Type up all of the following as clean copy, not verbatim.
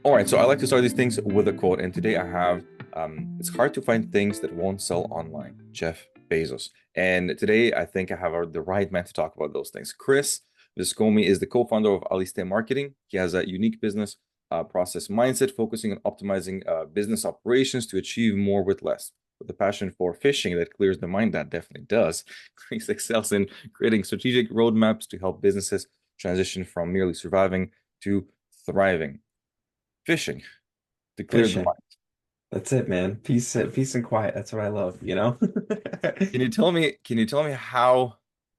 All right, so I like to start these things with a quote, and today I have it's hard to find things that won't sell online, Jeff Bezos. And today I think I have the right man to talk about those things. Chris Viscomi is the co-founder of Aliste Marketing. He has a unique business process mindset, focusing on optimizing business operations to achieve more with less. With the passion for fishing that clears the mind, that definitely does. Chris excels in creating strategic roadmaps to help businesses transition from merely surviving to thriving. Fishing to clear the Fishing. mind. That's it, man. Peace and quiet. That's what I love, you know? Can you tell me how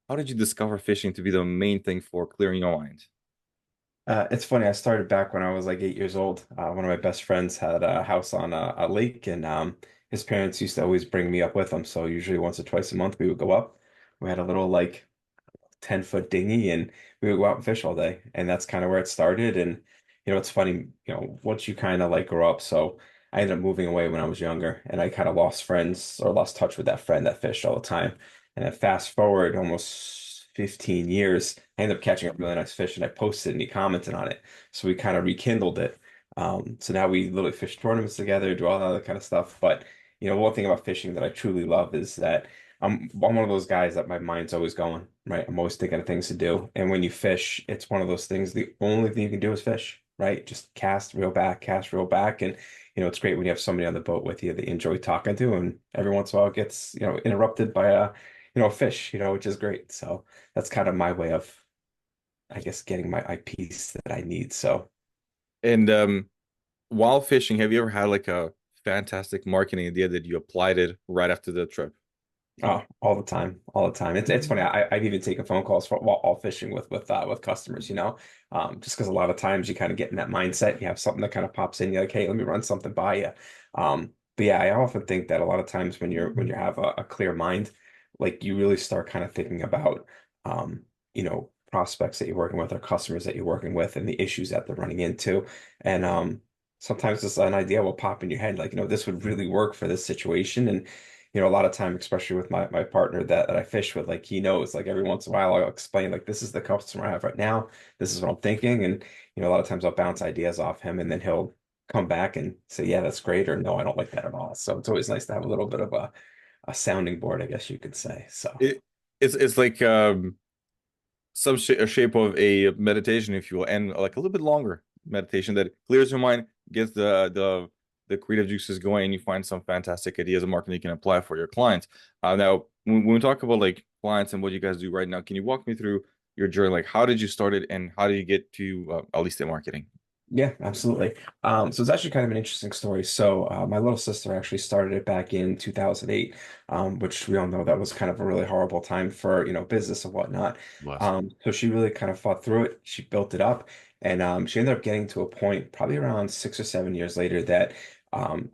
did you discover fishing to be the main thing for clearing your mind? It's funny. I started back when I was like 8 years old. One of my best friends had a house on a lake, and his parents used to always bring me up with them. So usually once or twice a month, we would go up. We had a little like 10-foot dinghy, and we would go out and fish all day. And that's kind of where it started. And it's funny, once you kind of like grow up. So I ended up moving away when I was younger, and I kind of lost friends or lost touch with that friend that fished all the time. And then fast forward almost 15 years, I ended up catching a really nice fish, and I posted and he commented on it. So we kind of rekindled it. So now we literally fish tournaments together, do all that other kind of stuff. But one thing about fishing that I truly love is that I'm one of those guys that my mind's always going, right? I'm always thinking of things to do. And when you fish, it's one of those things, the only thing you can do is fish, right? Just cast, reel back. And, it's great when you have somebody on the boat with you that you enjoy talking to. And every once in a while it gets, interrupted by a fish, which is great. So that's kind of my way of, I guess, getting my piece that I need. So And while fishing, have you ever had like a fantastic marketing idea that you applied it right after the trip? Oh, all the time, all the time. It's funny. I've even taken phone calls while fishing with customers. Just because a lot of times you kind of get in that mindset. You have something that kind of pops in. You're like, hey, let me run something by you. But yeah, I often think that a lot of times when you have a clear mind, like you really start kind of thinking about, prospects that you're working with or customers that you're working with and the issues that they're running into. And sometimes just an idea will pop in your head, like, this would really work for this situation. And a lot of time, especially with my partner that I fish with, like he knows, like every once in a while I'll explain, like, this is the customer I have right now. This is what I'm thinking. And, a lot of times I'll bounce ideas off him and then he'll come back and say, yeah, that's great. Or no, I don't like that at all. So it's always nice to have a little bit of a sounding board, I guess you could say. So It it's like some sh a shape of a meditation, if you will, and like a little bit longer meditation that clears your mind, gets the creative juices going, and you find some fantastic ideas of marketing you can apply for your clients. Now, when we talk about like clients and what you guys do right now, can you walk me through your journey? Like, how did you start it, and how did you get to Aliste Marketing? yeah, absolutely. So it's actually kind of an interesting story. So my little sister actually started it back in 2008, which we all know that was kind of a really horrible time for, business and whatnot. Bless. So she really kind of fought through it. She built it up, and she ended up getting to a point probably around 6 or 7 years later that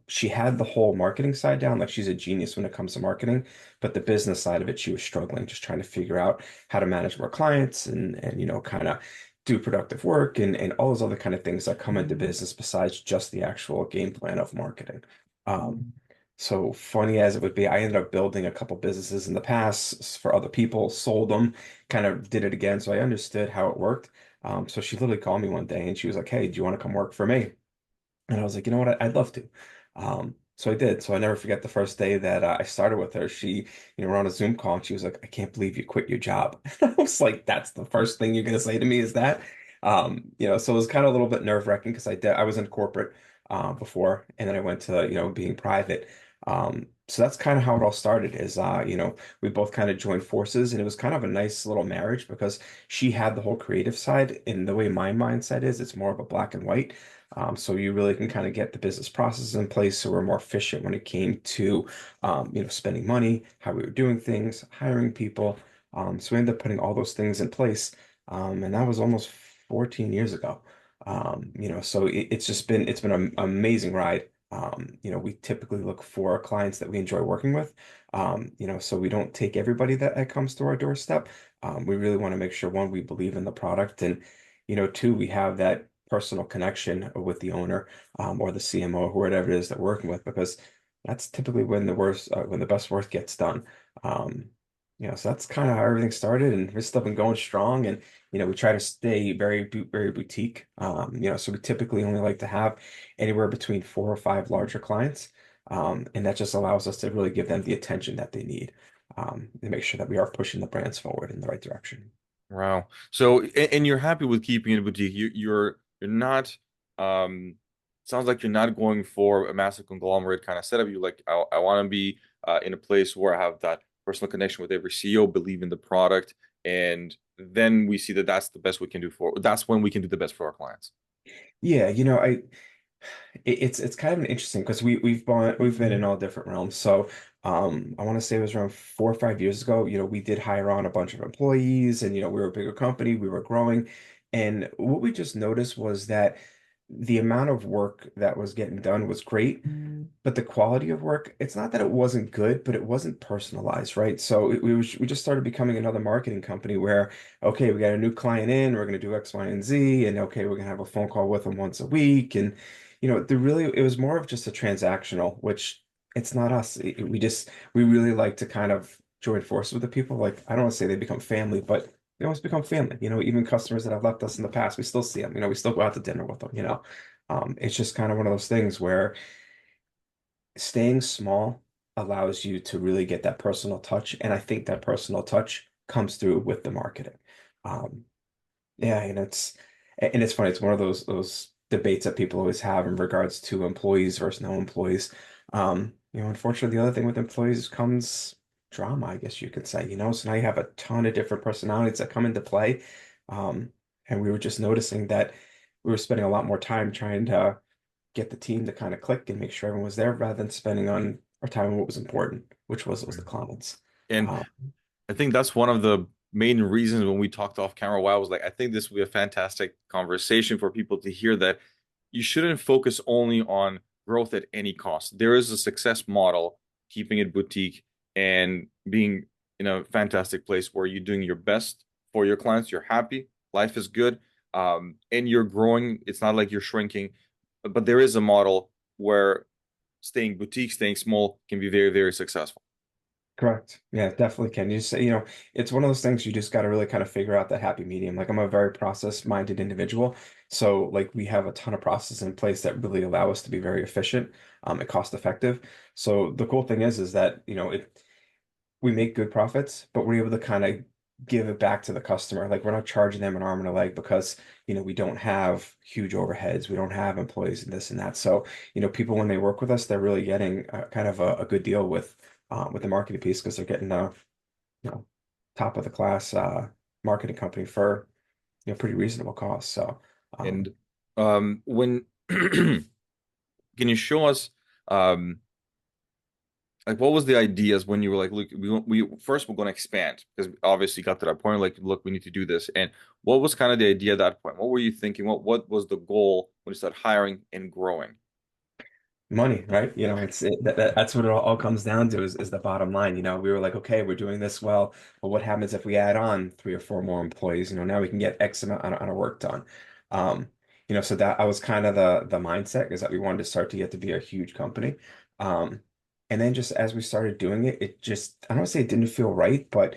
she had the whole marketing side down. Like she's a genius when it comes to marketing, but the business side of it, she was struggling, just trying to figure out how to manage more clients and kind of do productive work and all those other kind of things that come into business besides just the actual game plan of marketing. Um, so funny as it would be, I ended up building a couple businesses in the past for other people, sold them, kind of did it again. So I understood how it worked. So she literally called me one day and she was like, hey, do you want to come work for me? And I was like, you know what? I'd love to. So I did. So I never forget the first day that I started with her. She, we're on a Zoom call and she was like, I can't believe you quit your job. I was like, that's the first thing you're going to say to me is that? So it was kind of a little bit nerve-wracking because I was in corporate before and then I went to, being private. So that's kind of how it all started is, we both kind of joined forces and it was kind of a nice little marriage because she had the whole creative side and the way my mindset is, it's more of a black and white. So you really can kind of get the business processes in place so we're more efficient when it came to spending money, how we were doing things, hiring people. So we ended up putting all those things in place. And that was almost 14 years ago. So it's been an amazing ride. We typically look for clients that we enjoy working with. So we don't take everybody that comes to our doorstep. We really want to make sure, one, we believe in the product and two, we have that personal connection with the owner or the CMO or whatever it is that we're working with because that's typically when the best work gets done. Um, So that's kind of how everything started, and we've still been going strong. And we try to stay very boutique. So we typically only like to have anywhere between 4 or 5 larger clients, and that just allows us to really give them the attention that they need, and make sure that we are pushing the brands forward in the right direction. Wow. So, and you're happy with keeping it a boutique. You're not. Sounds like you're not going for a massive conglomerate kind of setup. You like, I want to be in a place where I have that personal connection with every CEO, believe in the product, and then we see that that's the best we can do for. That's when we can do the best for our clients. Yeah, it's kind of interesting because we've been in all different realms. So I want to say it was around 4 or 5 years ago. We did hire on a bunch of employees, and we were a bigger company, we were growing. And what we just noticed was that the amount of work that was getting done was great, but the quality of work, it's not that it wasn't good, but it wasn't personalized, right? So we just started becoming another marketing company where, okay, we got a new client in, we're going to do X, Y, and Z, and okay, we're going to have a phone call with them once a week. And it was more of just a transactional, which it's not us. We really like to kind of join forces with the people. Like, I don't want to say they become family, but they almost become family. Even customers that have left us in the past, we still see them. We still go out to dinner with them. It's just kind of one of those things where staying small allows you to really get that personal touch. And I think that personal touch comes through with the marketing. Um, yeah, and it's funny. It's one of those debates that people always have in regards to employees versus no employees. Unfortunately, the other thing with employees comes drama, I guess you could say. So now you have a ton of different personalities that come into play. Um, and we were just noticing that we were spending a lot more time trying to get the team to kind of click and make sure everyone was there rather than spending on our time on what was important, which was the clients. And Um, I think that's one of the main reasons when we talked off camera why I was like, I think this will be a fantastic conversation for people to hear that you shouldn't focus only on growth at any cost. There is a success model, keeping it boutique and being in a fantastic place where you're doing your best for your clients. You're happy, life is good, and you're growing. It's not like you're shrinking, but there is a model where staying boutique, staying small can be very, very successful. Correct. Yeah, definitely can. You just say, it's one of those things you just got to really kind of figure out that happy medium. Like I'm a very process-minded individual. So like we have a ton of processes in place that really allow us to be very efficient, and cost effective. So the cool thing is that, we make good profits, but we're able to kind of give it back to the customer. Like we're not charging them an arm and a leg because, we don't have huge overheads. We don't have employees and this and that. So, people when they work with us, they're really getting kind of a good deal with the marketing piece because they're getting a, you know, top of the class marketing company for, pretty reasonable cost. So, um, And when can you show us um like what was the ideas when you were like, look, we first we're going to expand because obviously you got to that point like, look, we need to do this. And what was kind of the idea at that point? What were you thinking? What was the goal when you started hiring and growing? money, right? That's what it all comes down to is the bottom line. We were like, okay, we're doing this well, but what happens if we add on 3 or 4 more employees? Now we can get X amount on our work done. Um, so that I was kind of the mindset is that we wanted to start to get to be a huge company. Um, and then just as we started doing it, it just I don't want to say it didn't feel right, but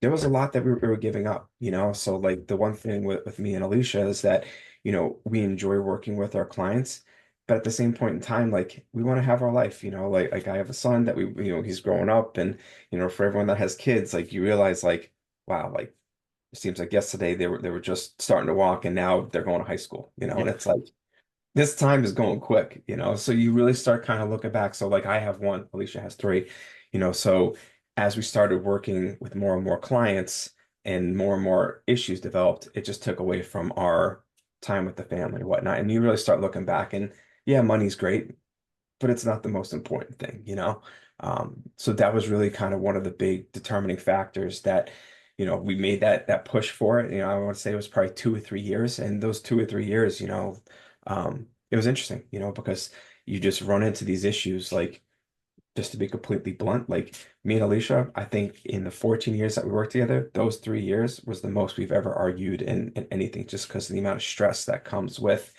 there was a lot that we were giving up. So like the one thing with me and Alicia is that, we enjoy working with our clients, but at the same point in time, like we want to have our life, like I have a son that he's growing up and, for everyone that has kids, like you realize like, wow, like it seems like yesterday they were just starting to walk and now they're going to high school, and Yeah. it's like this time is going quick. So you really start kind of looking back. So like I have one, Alicia has three. So as we started working with more and more clients and more issues developed, it just took away from our time with the family and whatnot. And you really start looking back and yeah, money's great, but it's not the most important thing. So that was really kind of one of the big determining factors that, we made that push for it. I want to say it was probably 2 or 3 years, and those 2 or 3 years, it was interesting, because you just run into these issues. Like, just to be completely blunt, like me and Alicia, I think in the 14 years that we worked together, those 3 years was the most we've ever argued in anything, just because of the amount of stress that comes with,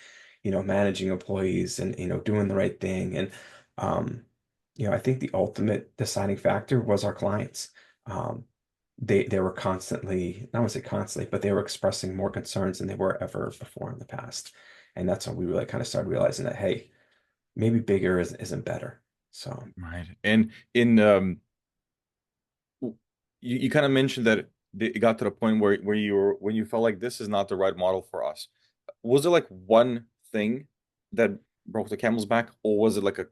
managing employees and, doing the right thing. And, I think the ultimate deciding factor was our clients. Um, they were constantly, not want to say constantly, but they were expressing more concerns than they were ever before in the past. And that's when we really kind of started realizing that, hey, maybe bigger isn't better. So Right. And in you kind of mentioned that it got to the point where you were when you felt like this is not the right model for us. Was there like one thing that broke the camel's back, or was it like a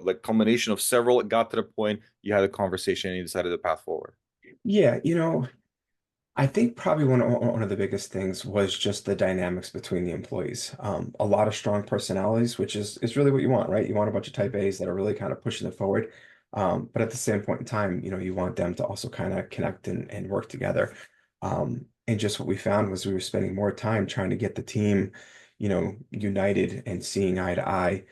like combination of several? It got to the point you had a conversation and you decided the path forward. yeah, I think probably one of the biggest things was just the dynamics between the employees. A lot of strong personalities, which is really what you want, right? You want a bunch of type A's that are really kind of pushing it forward. But at the same point in time, you want them to also kind of connect and work together. And just what we found was we were spending more time trying to get the team, united and seeing eye to eye,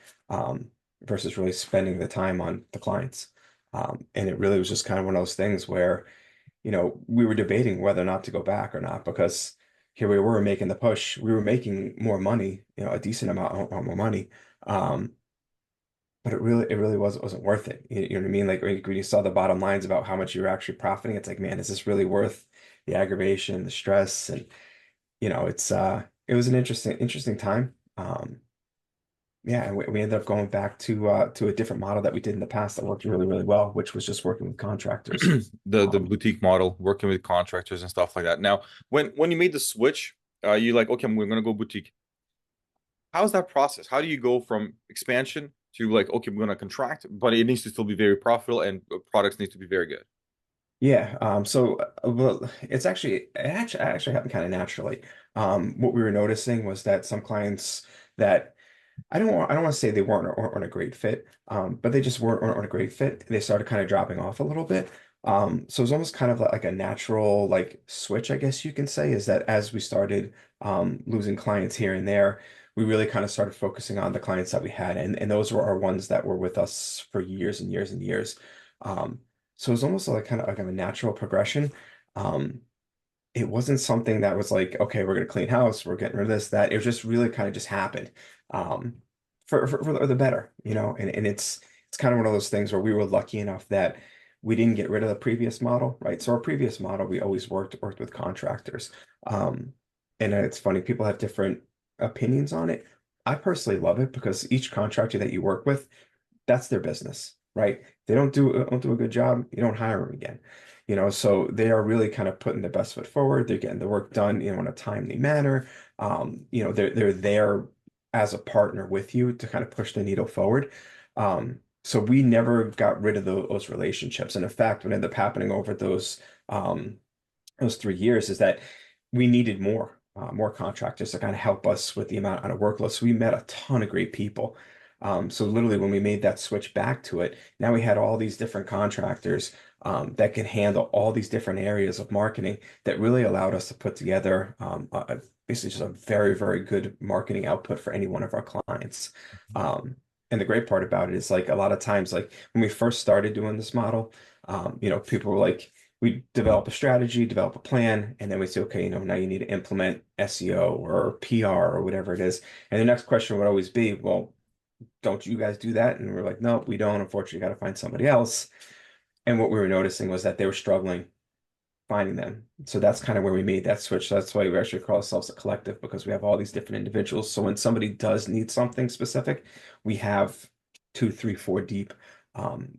versus really spending the time on the clients. And it really was just kind of one of those things where we were debating whether or not to go back or not because here we were making the push. We were making more money, a decent amount more money. Um, but it really wasn't worth it. You know what I mean? Like when you saw the bottom lines about how much you were actually profiting, it's like, man, is this really worth the aggravation, the stress? And it was an interesting time. Yeah, and we ended up going back to a different model that we did in the past that worked really, really well, which was just working with contractors. The Um, boutique model, working with contractors and stuff like that. Now, when you made the switch, you like, okay, we're gonna go boutique. How's that process? How do you go from expansion to like, okay, we're gonna contract, but it needs to still be very profitable and products need to be very good. Yeah, well, it actually happened kind of naturally. What we were noticing was that some clients that I don't want to say they weren't a great fit, but they just weren't a great fit. They started kind of dropping off a little bit. So it was almost kind of like a natural like switch, I guess you can say, is that as we started losing clients here and there, we really kind of started focusing on the clients that we had, and those were our ones that were with us for years and years and years. Um, so it was almost like kind of like a natural progression. Um, it wasn't something that was like, okay, we're gonna clean house, we're getting rid of this, that. It was just really kind of just happened. Um, for the better, and it's kind of one of those things where we were lucky enough that we didn't get rid of the previous model, right? So our previous model, we always worked with contractors. Um, and it's funny, people have different opinions on it. I personally love it because each contractor that you work with, that's their business, right? They don't do a good job, you don't hire them again. So they are really kind of putting their best foot forward. They're getting the work done, in a timely manner. They're there as a partner with you to kind of push the needle forward. So we never got rid of those relationships. And in fact, what ended up happening over those 3 years is that we needed more contractors to kind of help us with the amount of workload. So we met a ton of great people. So literally, when we made that switch back to it, now we had all these different contractors that could handle all these different areas of marketing that really allowed us to put together basically just a very, very good marketing output for any one of our clients. And the great part about it is like a lot of times, like when we first started doing this model, people were like, we develop a strategy, develop a plan, and then we say, okay, now you need to implement SEO or PR or whatever it is. And the next question would always be, well, don't you guys do that? And we're like, no, we don't. Unfortunately, got to find somebody else. And what we were noticing was that they were struggling finding them. So that's kind of where we made that switch. So that's why we actually call ourselves a collective because we have all these different individuals. So when somebody does need something specific, we have two, three, four deep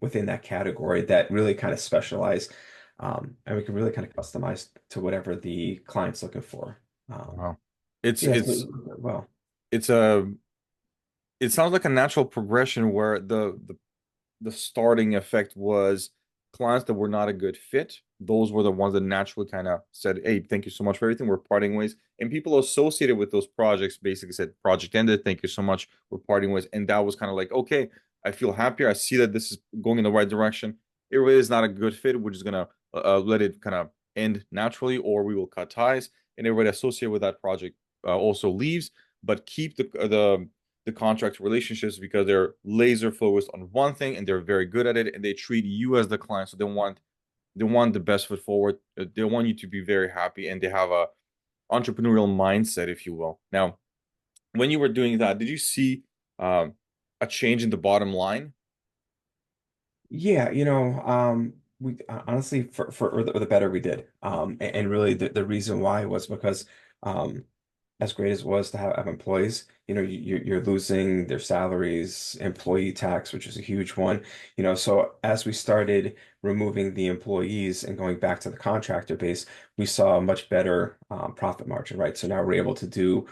within that category that really kind of specialize. And we can really kind of customize to whatever the client's looking for. Wow. It's Yeah, it's well, it's a it sounds like a natural progression where the starting effect was clients that were not a good fit. Those were the ones that naturally kind of said, "Hey, thank you so much for everything. We're parting ways." And people associated with those projects basically said, "Project ended. Thank you so much. We're parting ways." And that was kind of like, okay, I feel happier. I see that this is going in the right direction. It really is not a good fit. We're just gonna let it kind of end naturally, or we will cut ties. And everybody associated with that project also leaves, but keep the contract relationships because they're laser focused on one thing and they're very good at it and they treat you as the client. So they want the best foot forward. They want you to be very happy and they have a entrepreneurial mindset, if you will. Now, when you were doing that, did you see um, a change in the bottom line? yeah, We honestly, for the better we did. And really the reason why was because um, as great as it was to have employees, you're losing their salaries, employee tax, which is a huge one. So as we started removing the employees and going back to the contractor base, we saw a much better profit margin, right? So now we're able to do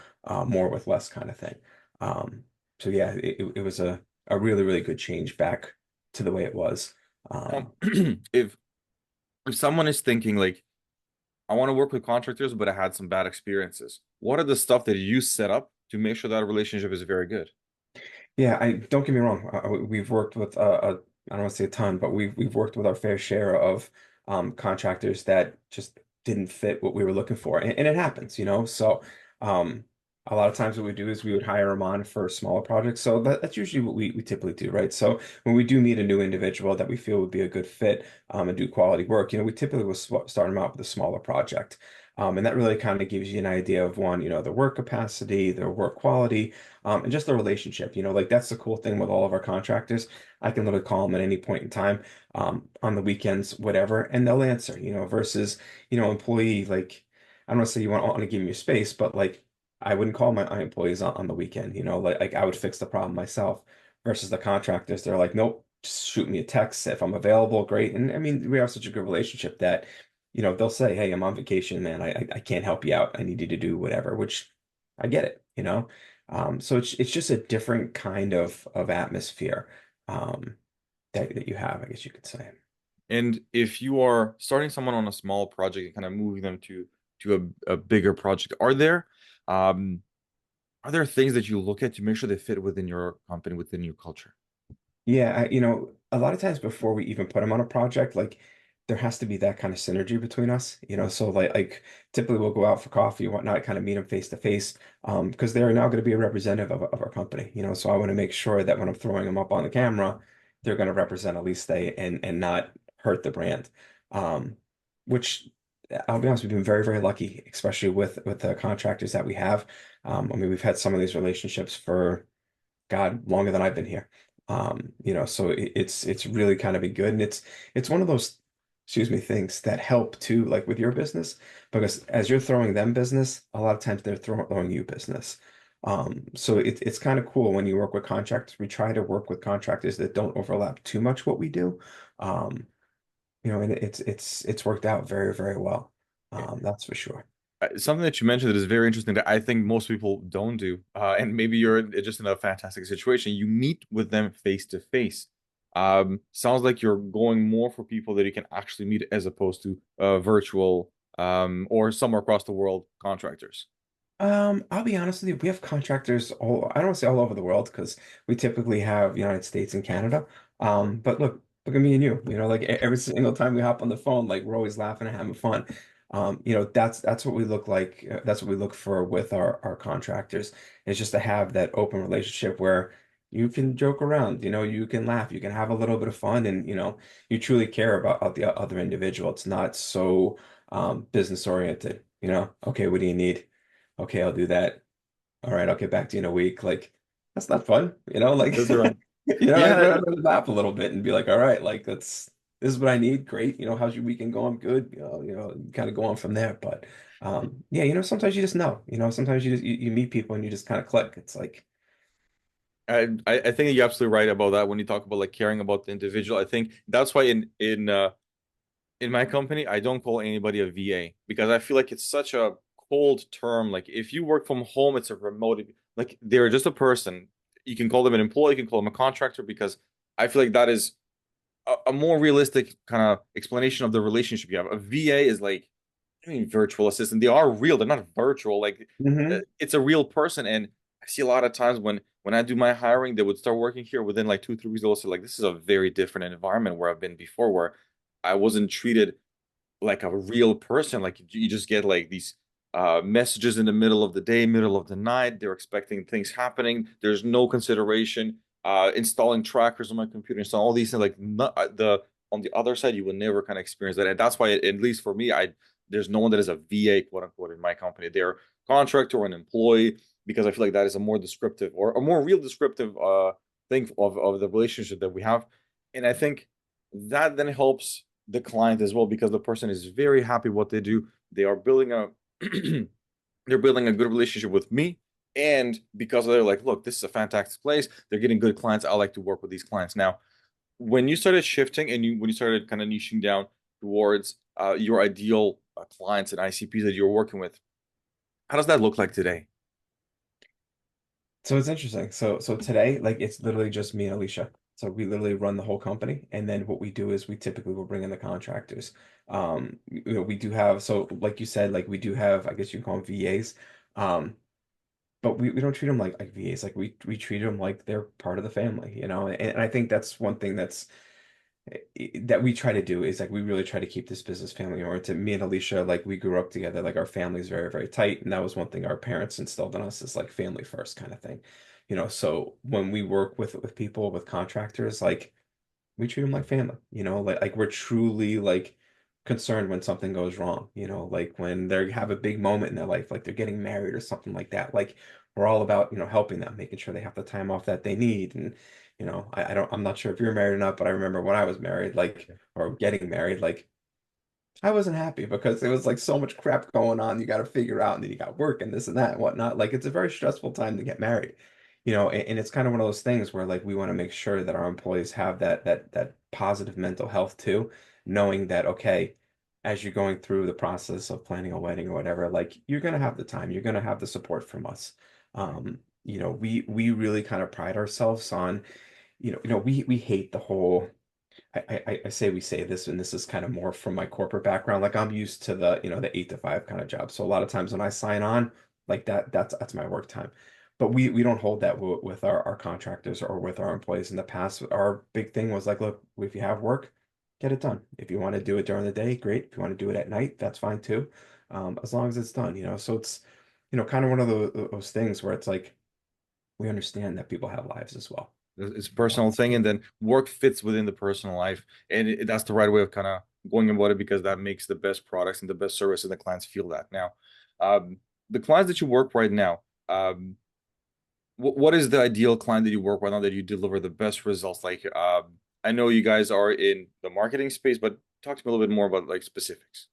more with less kind of thing. Um, so yeah, it was a really, really good change back to the way it was. Um, Um, if someone is thinking like, I want to work with contractors, but I had some bad experiences, what are the stuff that you set up to make sure that relationship is very good? Yeah, I don't get me wrong. We've worked with I don't want to say a ton, but we've worked with our fair share of contractors that just didn't fit what we were looking for, and it happens. So um, a lot of times what we do is we would hire them on for smaller projects. So that's usually what we typically do, right? So when we do meet a new individual that we feel would be a good fit and do quality work, we typically will start them out with a smaller project. And that really kind of gives you an idea of one, their work capacity, their work quality, and just the relationship. Like that's the cool thing with all of our contractors. I can literally call them at any point in time, on the weekends, whatever, and they'll answer, versus, employee, like, I don't want to say you want to give me your space, but like, I wouldn't call my employees on the weekend, like I would fix the problem myself versus the contractors. They're like, nope, just shoot me a text if I'm available. Great. And I mean, we have such a good relationship that, they'll say, hey, I'm on vacation, man. I can't help you out. I need you to do whatever, which I get it. So it's just a different kind of atmosphere um, that you have, I guess you could say. And if you are starting someone on a small project and kind of moving them to a bigger project, um are there things that you look at to make sure they fit within your company, within your culture? Yeah, a lot of times before we even put them on a project, like there has to be that kind of synergy between us. So like typically we'll go out for coffee and whatnot, kind of meet them face to face, because they're now going to be a representative of our company. So I want to make sure that when I'm throwing them up on the camera, they're going to represent Aliste and not hurt the brand. Um, which I'll be honest, we've been very, very lucky, especially with the contractors that we have. I mean, we've had some of these relationships for God, longer than I've been here. So it's really kind of been good, and it's one of those, excuse me, things that help too, like with your business, because as you're throwing them business, a lot of times they're throwing you business. So it's kind of cool when you work with contractors. We try to work with contractors that don't overlap too much what we do. Um, and it's worked out very, very well. That's for sure. Something that you mentioned that is very interesting that I think most people don't do, and maybe you're just in a fantastic situation. You meet with them face to face. Sounds like you're going more for people that you can actually meet as opposed to virtual or somewhere across the world contractors. I'll be honest with you, we have contractors I don't want to say all over the world because we typically have United States and Canada. But look at me and you, like every single time we hop on the phone, like we're always laughing and having fun. That's what we look like. That's what we look for with our contractors. It's just to have that open relationship where you can joke around, you can laugh, you can have a little bit of fun, and you truly care about the other individual. It's not so business oriented. Okay, what do you need? Okay, I'll do that. All right, I'll get back to you in a week. Like, that's not fun, like, That's right. I'd Yeah, rather laugh a little bit and be like, all right, like this is what I need. Great. How's your weekend going? Good. Kind of go on from there. But yeah, sometimes you just know, sometimes you meet people and you just kind of click. It's like, I think you're absolutely right about that when you talk about like caring about the individual. I think that's why in my company, I don't call anybody a VA because I feel like it's such a cold term. Like if you work from home, it's a remote, like they're just a person. You can call them an employee, you can call them a contractor because I feel like that is a more realistic kind of explanation of the relationship you have. A VA is like, I mean, virtual assistant. They are real. They're not virtual. Like hmm it's a real person. And I see a lot of times when I do my hiring, they would start working here within like 2, 3 weeks. They'll say like, this is a very different environment where I've been before, where I wasn't treated like a real person. Like you just get like these messages in the middle of the day, middle of the night. They're expecting things happening. There's no consideration. Installing trackers on my computer, installing all these things. Like not, the on the other side, you will never kind of experience that, and that's why, at least for me, I there's no one that is a VA, quote unquote, in my company. They're contractor or an employee because I feel like that is a more descriptive or a more real descriptive thing of the relationship that we have, and I think that then helps the client as well, because the person is very happy what they do. They are building a they're building a good relationship with me. And because they're like, look, this is a fantastic place. They're getting good clients. I like to work with these clients. Now, when you started shifting and when you started kind of niching down towards your ideal clients and ICPs that you're working with, how does that look like today? So it's interesting. So today, like it's literally just me and Alicia. So we literally run the whole company, and then what we do is we typically will bring in the contractors. We do have, so like you said, like we do have, I guess you can call them VAs. Um, but we don't treat them like VAs. Like we treat them like they're part of the family, you know. And I think that's one thing that we try to do is like we really try to keep this business family oriented. Me and Alicia, like we grew up together, like our family's very, very tight. And that was one thing our parents instilled in us is like family first kind of thing. You know, so when we work with people, with contractors, like we treat them like family, you know, like we're truly like concerned when something goes wrong, you know, like when they have a big moment in their life, like they're getting married or something like that. Like we're all about, you know, helping them, making sure they have the time off that they need. And, you know, I don't, I'm not sure if you're married or not, but I remember when I was married, like, or getting married, like I wasn't happy because there was like so much crap going on you got to figure out, and then you got work and this and that and whatnot. Like it's a very stressful time to get married, you know, and it's kind of one of those things where like we want to make sure that our employees have that positive mental health too, knowing that okay, as you're going through the process of planning a wedding or whatever, like you're gonna have the time, you're gonna have the support from us. You know, we really kind of pride ourselves on, we hate the whole I say we say this, and this is kind of more from my corporate background. Like I'm used to the, the 8 to 5 kind of job. So a lot of times when I sign on, like that's my work time. But we don't hold that with our contractors or with our employees in the past. Our big thing was like, look, if you have work, get it done. If you want to do it during the day, great. If you want to do it at night, that's fine too. As long as it's done, you know. So it's, kind of one of those things where it's like we understand that people have lives as well. It's a personal thing, and then work fits within the personal life, and that's the right way of kind of going about it, because that makes the best products and the best service, and the clients feel that. Now, um, the clients that you work right now, what is the ideal client that you work right now that you deliver the best results? Like, I know you guys are in the marketing space, but talk to me a little bit more about like specifics.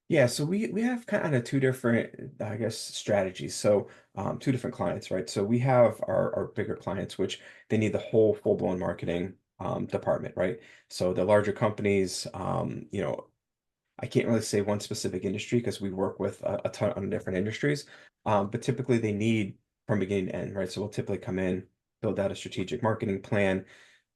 Yeah, so we have kind of two different, I guess, strategies. So two different clients, right? So we have our bigger clients, which they need the whole full-blown marketing department, right? So the larger companies, I can't really say one specific industry because we work with a ton of different industries. But typically they need from beginning to end, right? So we'll typically come in, build out a strategic marketing plan,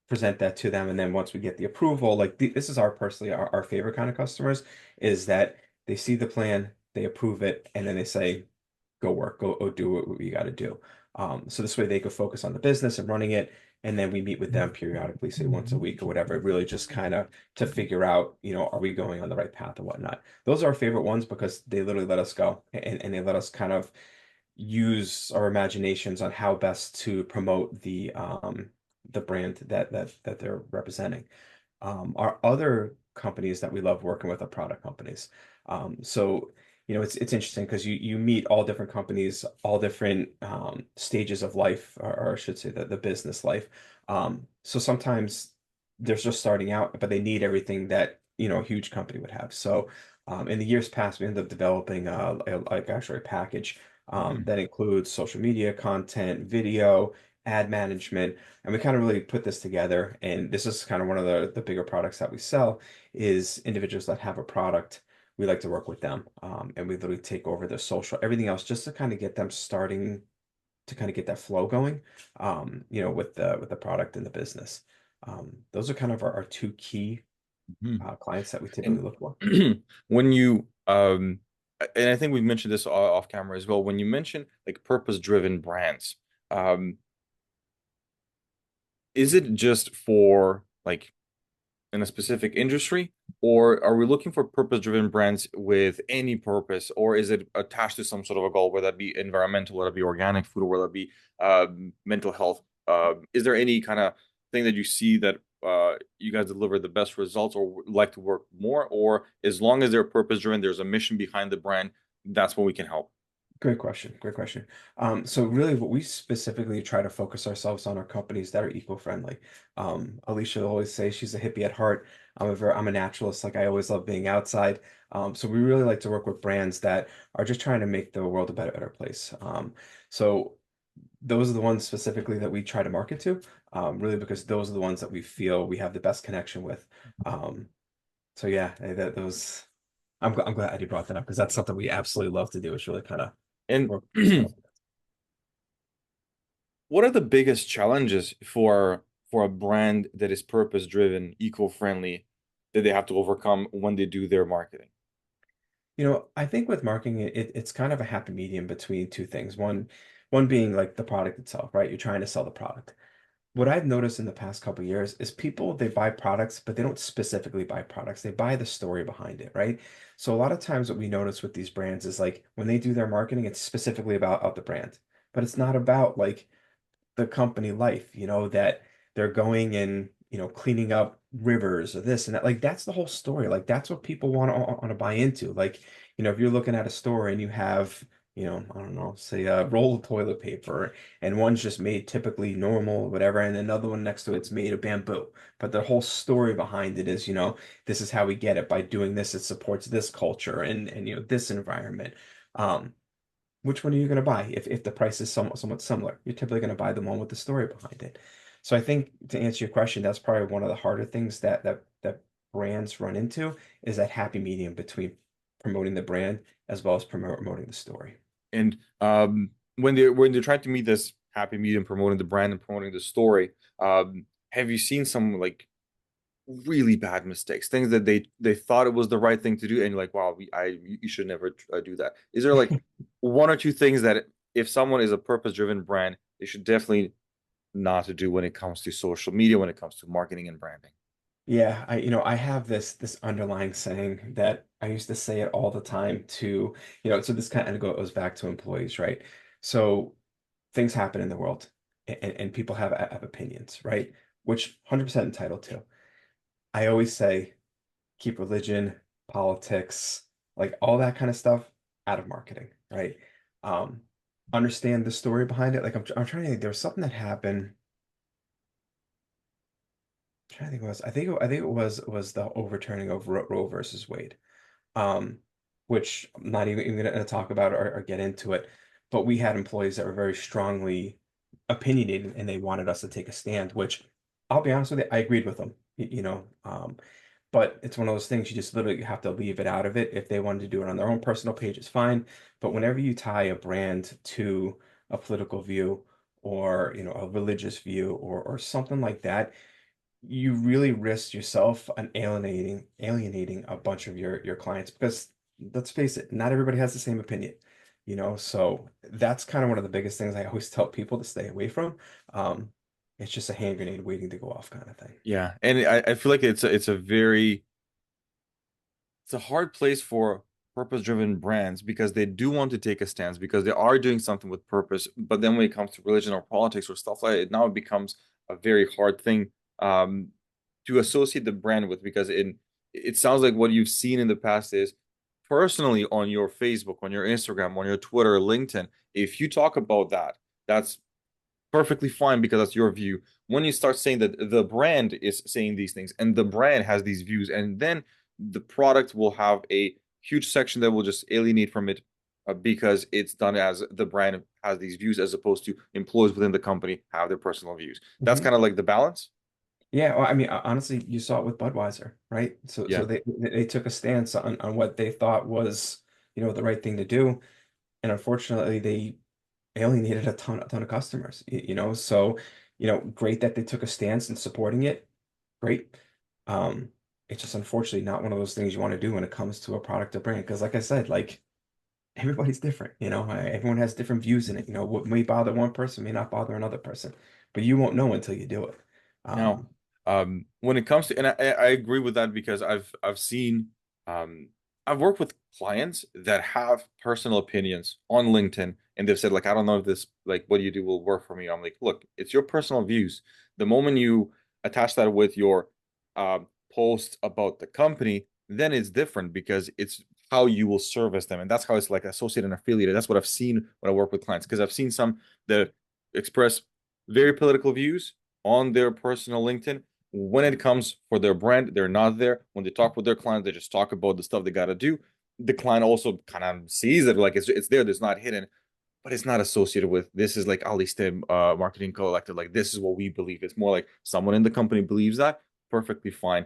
present that to them, and then once we get the approval, like this is our personally our favorite kind of customers, is that they see the plan, they approve it, and then they say, go work, go do what you got to do. So this way they could focus on the business and running it. And then we meet with them periodically, say once a week or whatever, really just kind of to figure out, are we going on the right path or whatnot. Those are our favorite ones because they literally let us go and they let us kind of use our imaginations on how best to promote the brand that they're representing. Our other companies that we love working with are product companies. So, it's interesting because you meet all different companies, all different stages of life, or I should say the business life. So sometimes they're just starting out, but they need everything that, a huge company would have. So in the years past, we ended up developing like actually a package Hmm. that includes social media content, video, ad management, and we kind of really put this together. And this is kind of one of the bigger products that we sell is individuals that have a product. We like to work with them, and we literally take over their social, everything else, just to kind of get them starting to kind of get that flow going, with the product and the business. Those are kind of our two key Hmm. clients that we typically And look for. when you and I think we've mentioned this off camera as well, when you mention like purpose-driven brands, um, is it just for like in a specific industry, or are we looking for purpose-driven brands with any purpose, or is it attached to some sort of a goal, whether that be environmental, whether that be organic food, or whether that be mental health? Is there any kind of thing that you see that you guys deliver the best results, or would like to work more, or as long as they're purpose-driven, there's a mission behind the brand, that's what we can help? Great question. Great question. So really what we specifically try to focus ourselves on are companies that are eco-friendly. Alicia always says she's a hippie at heart. I'm a naturalist. Like I always love being outside. So we really like to work with brands that are just trying to make the world a better place. So those are the ones specifically that we try to market to, really because those are the ones that we feel we have the best connection with. Um, so yeah, those. I'm glad you brought that up because that's something we absolutely love to do. It's really kind of And work with ourselves. what are the biggest challenges for a brand that is purpose driven, eco-friendly, that they have to overcome when they do their marketing? I think with marketing, it's kind of a happy medium between two things. One being like the product itself, right? You're trying to sell the product. What I've noticed in the past couple of years is people, they buy products, but they don't specifically buy products. They buy the story behind it, right? So a lot of times what we notice with these brands is like when they do their marketing, it's specifically about the brand, but it's not about like the company life, that they're going and, cleaning up rivers or this and that. Like that's the whole story. Like that's what people want to buy into. Like, if you're looking at a store and you have, I don't know, say a roll of toilet paper and one's just made typically normal, whatever, and another one next to it's made of bamboo. But the whole story behind it is, this is how we get it by doing this. It supports this culture and this environment. Um, which one are you going to buy if the price is somewhat similar? You're typically going to buy the one with the story behind it. So I think to answer your question, that's probably one of the harder things that brands run into is that happy medium between promoting the brand as well as promoting the story. And when they're trying to meet this happy medium, promoting the brand and promoting the story, have you seen some like really bad mistakes, things that they thought it was the right thing to do, and you're like, wow, you should never do that? Is there like one or two things that if someone is a purpose-driven brand, they should definitely not to do when it comes to social media, when it comes to marketing and branding? Yeah, I have this underlying saying that I used to say it all the time to, so this kind of goes back to employees, right? So things happen in the world and people have opinions, right? Which 100% entitled to. I always say keep religion, politics, like all that kind of stuff out of marketing, right? Um, understand the story behind it. Like I'm trying to think, there was something that happened. I'm trying to think it was I think it was the overturning of Roe versus Wade. um, which I'm not even going to talk about or get into it. But we had employees that were very strongly opinionated and they wanted us to take a stand, which I'll be honest with you, I agreed with them, but it's one of those things you just literally have to leave it out of it. If they wanted to do it on their own personal page, it's fine. But whenever you tie a brand to a political view or, a religious view or something like that, you really risk yourself on alienating a bunch of your clients because let's face it, not everybody has the same opinion, so that's kind of one of the biggest things I always tell people to stay away from. um it's just a hand grenade waiting to go off kind of thing. Yeah, and I feel like it's a hard place for purpose-driven brands because they do want to take a stance because they are doing something with purpose. But then when it comes to religion or politics or stuff like that, now it becomes a very hard thing um, to associate the brand with because it sounds like what you've seen in the past is personally on your Facebook, on your Instagram, on your Twitter, LinkedIn, if you talk about that, that's perfectly fine because that's your view. When you start saying that the brand is saying these things and the brand has these views, and then the product will have a huge section that will just alienate from it because it's done as the brand has these views as opposed to employees within the company have their personal views. That's Hmm. kind of like the balance. Yeah, well, I mean, honestly, you saw it with Budweiser, right? So Yeah. they took a stance on what they thought was, the right thing to do, and unfortunately, they alienated a ton of customers, So, great that they took a stance in supporting it. Great. Um, it's just unfortunately not one of those things you want to do when it comes to a product or brand. Because, like I said, like everybody's different, everyone has different views in it. What may bother one person may not bother another person, but you won't know until you do it. Now, Um, when it comes to, and I agree with that because I've seen, um, I've worked with clients that have personal opinions on LinkedIn, and they've said like, I don't know if this like what you do will work for me. I'm like, look, it's your personal views. The moment you attach that with your post about the company, then it's different because it's how you will service them. And that's how it's like associated and affiliated. That's what I've seen when I work with clients, because I've seen some that express very political views on their personal LinkedIn. When it comes for their brand, they're not there. When they talk with their clients, they just talk about the stuff they got to do. The client also kind of sees it, like it's there, it's not hidden, but it's not associated with this is like Aliste Marketing Collective. Like this is what we believe. It's more like someone in the company believes that. Perfectly fine.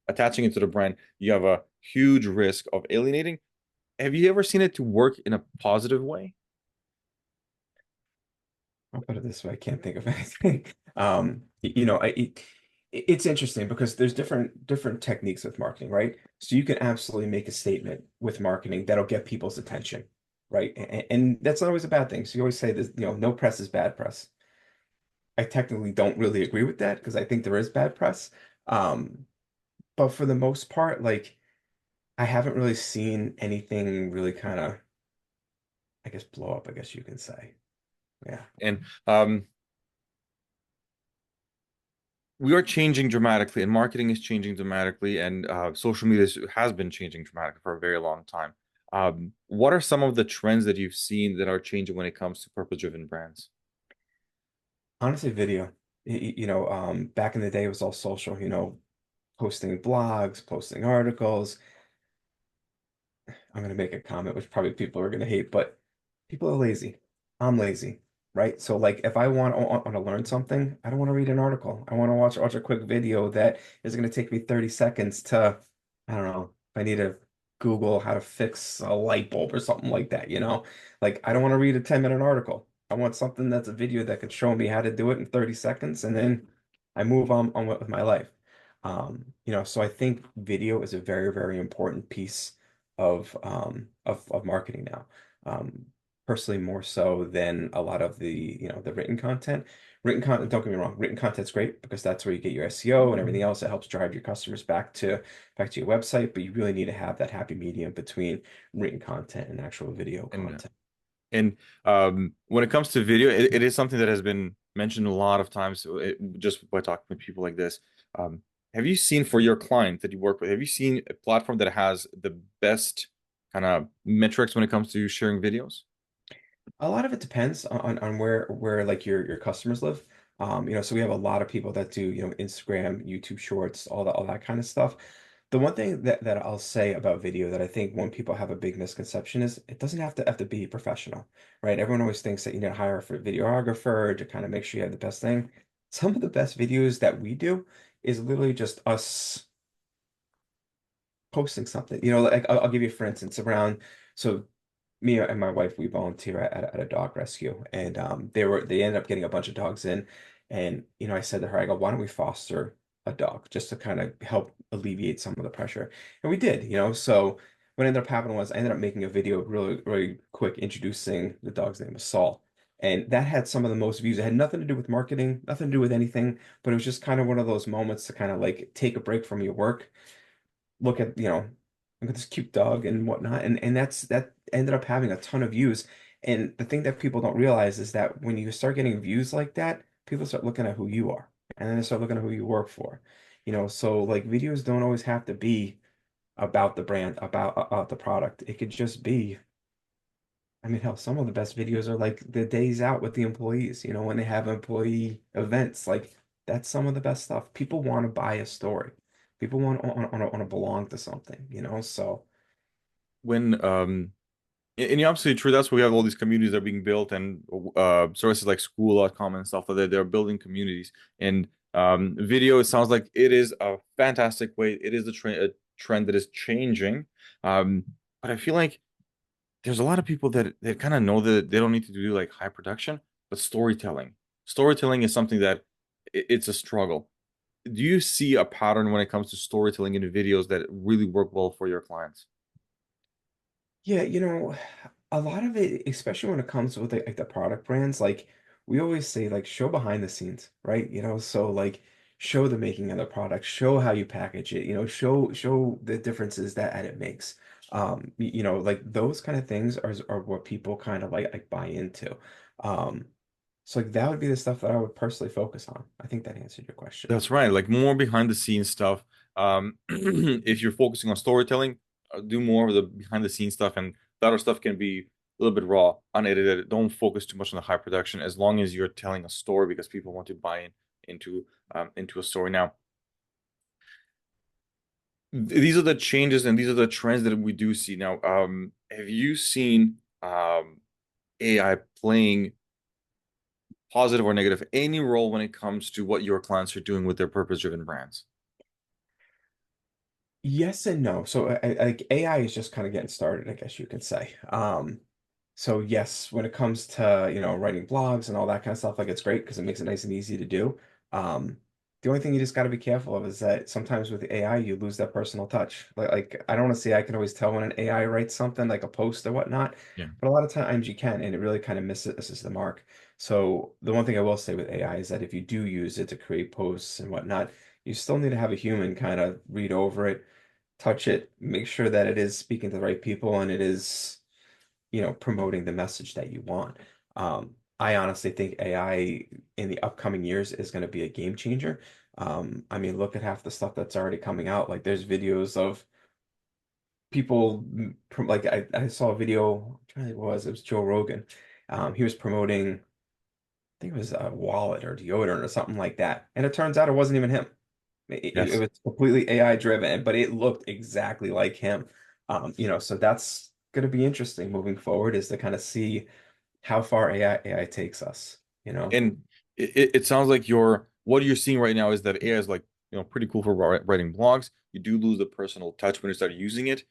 Attaching it to the brand, you have a huge risk of alienating. Have you ever seen it to work in a positive way? I'll put it this way, I can't think of anything. You know, it's interesting because there's different techniques with marketing, right? So you can absolutely make a statement with marketing that'll get people's attention, right? And that's not always a bad thing. So you always say this, no press is bad press. I technically don't really agree with that because I think there is bad press. Um, but for the most part, like I haven't really seen anything really kind of, I guess, blow up, I guess you can say. Yeah. And we are changing dramatically, and marketing is changing dramatically, and social media has been changing dramatically for a very long time. What are some of the trends that you've seen that are changing when it comes to purpose-driven brands? Honestly, video. Back in the day, it was all social, posting blogs, posting articles. I'm going to make a comment, which probably people are going to hate, but people are lazy. I'm lazy, right? So, like, if I want to learn something, I don't want to read an article. I want to watch a quick video that is going to take me 30 seconds to, I don't know, if I need to Google how to fix a light bulb or something like that, Like, I don't want to read a 10-minute article. I want something that's a video that could show me how to do it in 30 seconds, and then I move on with my life. So I think video is a very, very important piece of marketing now. Um, Personally, more so than a lot of the written content. Written content, don't get me wrong, written content's great because that's where you get your SEO and everything else that helps drive your customers back to your website. But you really need to have that happy medium between written content and actual video And content. and when it comes to video, it is something that has been mentioned a lot of times, just by talking to people like this. Um, have you seen for your client that you work with, have you seen a platform that has the best kind of metrics when it comes to sharing videos? A lot of it depends on where like your customers live. So we have a lot of people that do, Instagram, YouTube Shorts, all that kind of stuff. The one thing that I'll say about video that I think when people have a big misconception is it doesn't have to be professional, right? Everyone always thinks that you need to hire a videographer to kind of make sure you have the best thing. Some of the best videos that we do is literally just us posting something. Like I'll give you for instance around so me and my wife we volunteer at a dog rescue and they ended up getting a bunch of dogs in and I said to her I go why don't we foster a dog just to kind of help alleviate some of the pressure and we did so what ended up happening was I ended up making a video really really quick introducing the dog's name was Saul and that had some of the most views. It had nothing to do with marketing, nothing to do with anything, but it was just kind of one of those moments to kind of like take a break from your work, look at this cute dog and whatnot. And that ended up having a ton of views. And the thing that people don't realize is that when you start getting views like that, people start looking at who you are. And then they start looking at who you work for. So like videos don't always have to be about the brand, about the product. It could just be, I mean, hell, some of the best videos are like the days out with the employees, when they have employee events. Like that's some of the best stuff. People want to buy a story. People want to belong to something, So When and you're absolutely true. That's why we have all these communities that are being built, and services like school.com and stuff like that. They're building communities. And video, it sounds like it is a fantastic way. It is a trend that is changing. But I feel like there's a lot of people that kind of know that they don't need to do like high production, but storytelling. Storytelling is something that it's a struggle. Do you see a pattern when it comes to storytelling in videos that really work well for your clients? yeah, a lot of it, especially when it comes with like the product brands, like we always say, like show behind the scenes, right? So like show the making of the product, show how you package it, show the differences that it makes. Like those kind of things are what people kind of like buy into. Um, so like that would be the stuff that I would personally focus on. I think that answered your question. That's right, like more behind the scenes stuff. If you're focusing on storytelling, do more of the behind the scenes stuff, and the other stuff can be a little bit raw, unedited. Don't focus too much on the high production as long as you're telling a story because people want to buy into a story. Now, these are the changes and these are the trends that we do see now. Have you seen AI playing positive or negative any role when it comes to what your clients are doing with their purpose-driven brands? Yes and no. So like AI is just kind of getting started, I guess you could say. So yes, when it comes to, writing blogs and all that kind of stuff, like it's great because it makes it nice and easy to do. The only thing you just got to be careful of is that sometimes with AI, you lose that personal touch. Like I don't want to say I can always tell when an AI writes something like a post or whatnot, Yeah. but a lot of times you can, and it really kind of misses the mark. So the one thing I will say with AI is that if you do use it to create posts and whatnot, you still need to have a human kind of read over it, touch it, make sure that it is speaking to the right people and it is, promoting the message that you want. I honestly think AI in the upcoming years is going to be a game changer. I mean, look at half the stuff that's already coming out. Like, there's videos of people, like, I saw a video, I'm trying to think what it was Joe Rogan. He was promoting, I think it was a wallet or deodorant or something like that. And it turns out it wasn't even him. It Yes. was completely AI driven, but it looked exactly like him. So that's going to be interesting moving forward is to kind of see how far AI takes us, you know? And it sounds like what you're seeing right now is that AI is like, pretty cool for writing blogs. You do lose the personal touch when you start using it.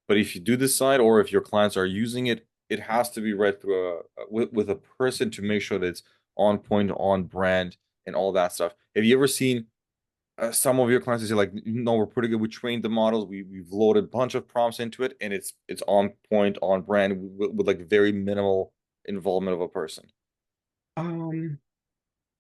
But if you do decide, or if your clients are using it, it has to be read through with a person to make sure that it's on point, on brand, and all that stuff. Have you ever seen some of your clients say like, no, we're pretty good. We trained the models. We've loaded a bunch of prompts into it, and it's on point, on brand, with like very minimal involvement of a person. Um,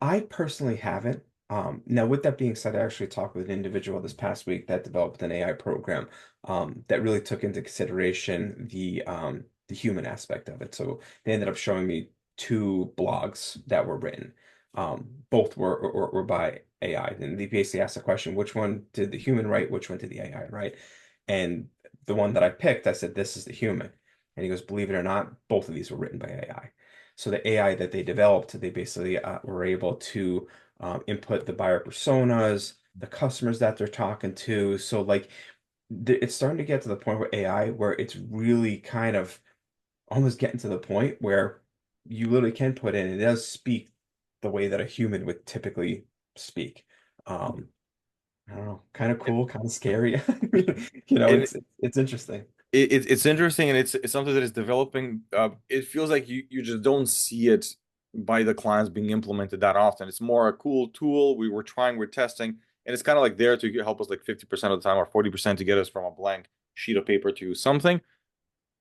I personally haven't. Now, with that being said, I actually talked with an individual this past week that developed an AI program that really took into consideration the human aspect of it. So they ended up showing me two blogs that were written. Both were by AI, and they basically asked the question, which one did the human write, which one did the AI write? And the one that I picked, I said, this is the human. And he goes, believe it or not, both of these were written by AI. So the AI that they developed, they basically were able to input the buyer personas, the customers that they're talking to. So like it's starting to get to the point where AI, where it's really kind of almost getting to the point where you literally can put in, it does speak the way that a human would typically speak. Um, I don't know, kind of cool, kind of scary. And It's interesting. it's interesting, and it's something that is developing. It feels like you just don't see it by the clients being implemented that often. It's more a cool tool. We're trying, we're testing, and it's kind of like there to help us like 50% of the time or 40% to get us from a blank sheet of paper to something.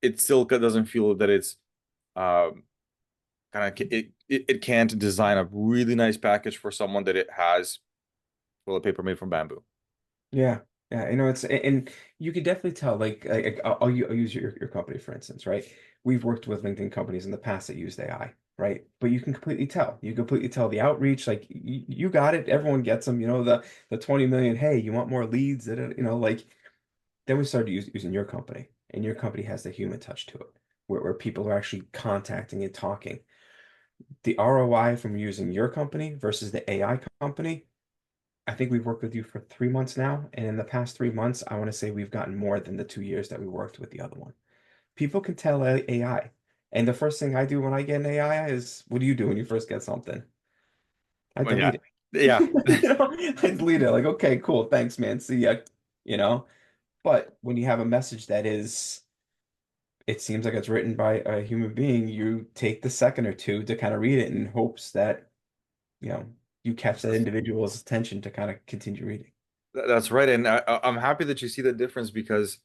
It still doesn't feel that it's kind of it can't design a really nice package for someone that it has toilet paper made from bamboo. Yeah. Yeah, it's and you can definitely tell like I'll use your company for instance, right? We've worked with LinkedIn companies in the past that used AI, right? But you can completely tell. You completely tell the outreach, like you got it, everyone gets them, the 20 million, hey, you want more leads, like then we started using your company, and your company has the human touch to it, where people are actually contacting and talking. The ROI from using your company versus the AI company, I think we've worked with you for 3 months now, and in the past 3 months, I want to say we've gotten more than the 2 years that we worked with the other one. People can tell AI, and the first thing I do when I get an AI is, what do you do when you first get something? I But yeah, delete it. yeah. I delete it. Like, okay, cool, thanks, man. See ya. You know. But when you have a message that is, it seems like it's written by a human being, you take the second or two to kind of read it in hopes that, you know, you catch that individual's attention to kind of continue reading. That's right, and I'm happy that you see the difference because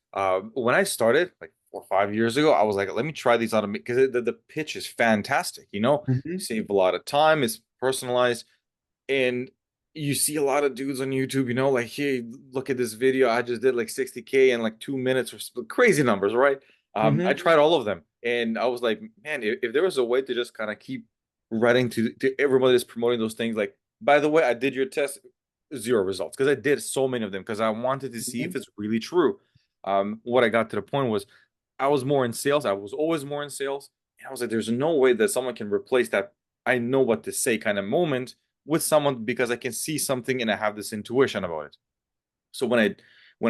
when I started like 4 or 5 years ago, I was like, let me try these out because the pitch is fantastic. You Hmm. save a lot of time, it's personalized, and you see a lot of dudes on YouTube. Like, hey, look at this video, I just did like 60K in like 2 minutes or crazy numbers, right? I Hmm. tried all of them, and I was like, man, if there was a way to just kind of keep writing to everybody that's promoting those things, like, by the way, I did your test, zero results because I did so many of them because I wanted to see if Hmm. it's really true. what I got to the point was I was more in sales. I was always more in sales. And I was like, there's no way that someone can replace that I know what to say kind of moment with someone because I can see something and I have this intuition about it. So when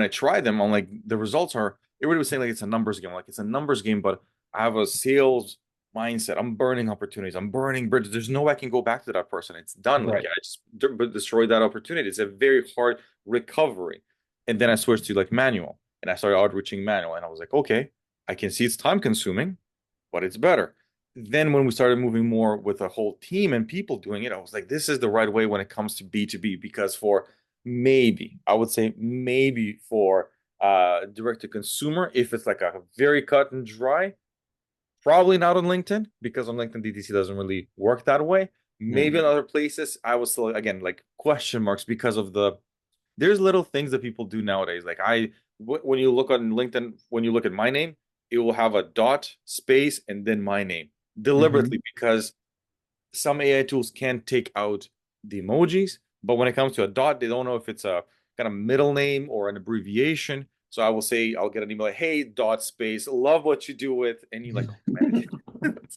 I try them, I'm like, the results are everybody was saying like it's a numbers game. Like it's a numbers game, but I have a sales mindset. I'm burning opportunities. I'm burning bridges. There's no way I can go back to that person. It's done. Like Right. I just destroyed that opportunity. It's a very hard recovery. And then I switched to like manual and I started outreaching manual. And I was like, okay, I can see it's time consuming, but it's better. Then when we started moving more with a whole team and people doing it, I was like, this is the right way when it comes to B2B because for maybe, I would say maybe for direct to consumer, if it's like a very cut and dry, probably not on LinkedIn because on LinkedIn DTC doesn't really work that way. Maybe in Mm. other places, I was still again like question marks because of there's little things that people do nowadays. Like when you look on LinkedIn, when you look at my name, it will have a dot space and then my name Hmm. deliberately because some AI tools can take out the emojis, but when it comes to a dot, they don't know if it's a kind of middle name or an abbreviation. So I will say, I'll get an email like, hey, dot space, love what you do with, and you're like, oh man,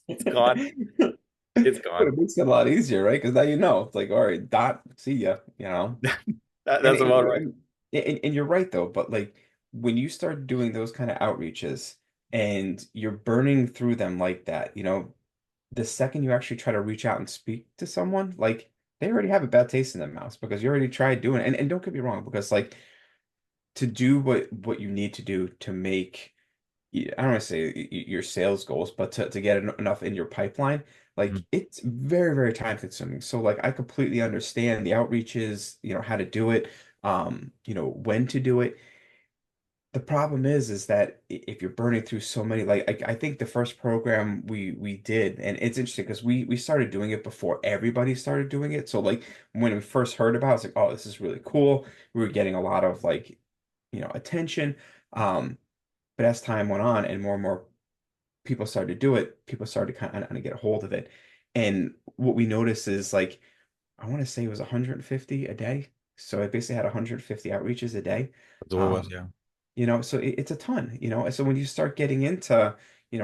it's gone. It's But gone. it makes it a lot easier, right? Because now you know. It's like, all right, dot, see ya, you know. And, That's and, about right. and you're right though, but like when you start doing those kind of outreaches and you're burning through them like that, the second you actually try to reach out and speak to someone, like they already have a bad taste in their mouths because you already tried doing it. And don't get me wrong, because like to do what you need to do to make I don't want to say your sales goals, but to get enough in your pipeline, Mhm. like it's very, very time consuming. So like I completely understand the outreaches, how to do it, when to do it. The problem is that if you're burning through so many, like I think the first program we did, and it's interesting because we started doing it before everybody started doing it. So like when we first heard about it, it's like, oh, this is really cool. We were getting a lot of like, attention. Um, but as time went on and more people started to do it, people started to kind of get a hold of it. And what we noticed is like, I want to say it was 150 a day. So I basically had 150 outreaches a day. That's what it was, Um, yeah. so it's a ton, And so when you start getting into,